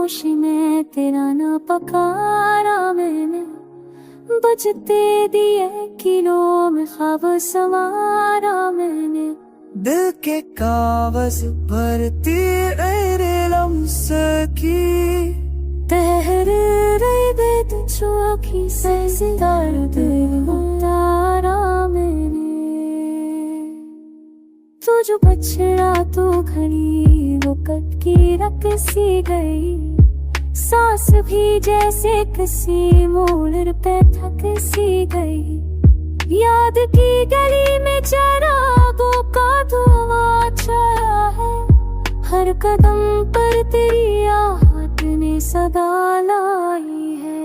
खामोशी में तेरा ना पकारा मैंने, बजते दिए किलों में ख्वाब संवारा मैंने। दिल के कागज भरती तेरे लम्स की, तहरीर बेतुझो की से दर्द उतारा मैंने। तू जो बछड़ा तो घड़ी वो कट की रख सी गई, सांस भी जैसे किसी मोड़ पे थक सी गई। याद की गली में चरागों का धुआं छाया है, हर कदम पर तेरी आहट ने सदा लाई है।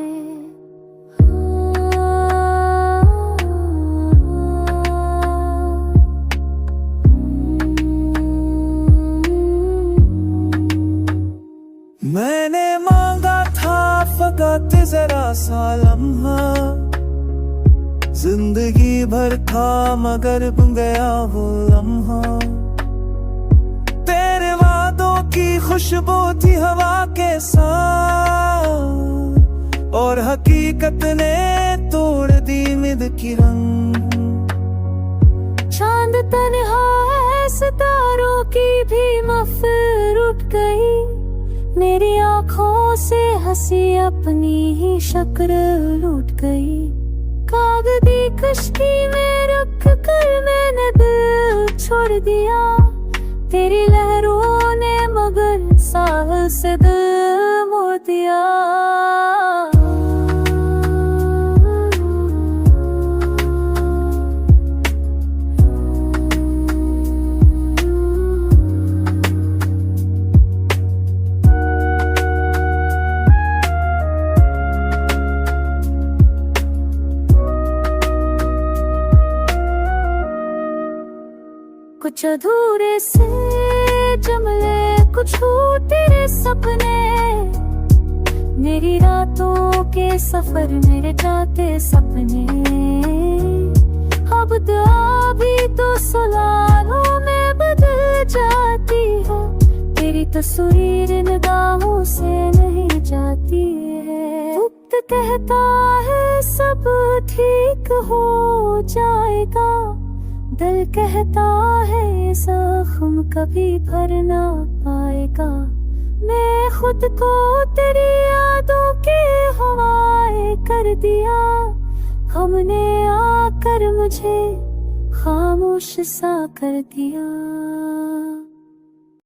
मैंने मांगा था फकत जरा सा लम्हा, जिंदगी भर था मगर बन गया वो लम्हा। तेरे वादों की खुशबू थी हवा के साथ, और हकीकत ने तोड़ दी उम्मीद की रंग। चांद तन्हा है, सितारों की भी महफिल उठ गई, मेरी आँखों से हंसी अपनी ही शक्ल लूट गई। कागदी कश्ती में रख कर मैंने दिल छोड़ दिया, तेरी लहरों ने मगर साहल से दिल मोड़ दिया। कुछ अधूरे से जुमले, कुछ तेरे सपने, मेरी रातों के सफर मेरे जाते सपने। अब दुआ भी तो सलालों में बदल जाती है, तेरी तस्वीर निगाहों से नहीं जाती है। वक्त कहता है सब ठीक हो जाएगा, दिल कहता है जख्म कभी भर ना पाएगा। मैं खुद को तेरी यादों के हवाले कर दिया, हमने आकर मुझे खामोश सा कर दिया।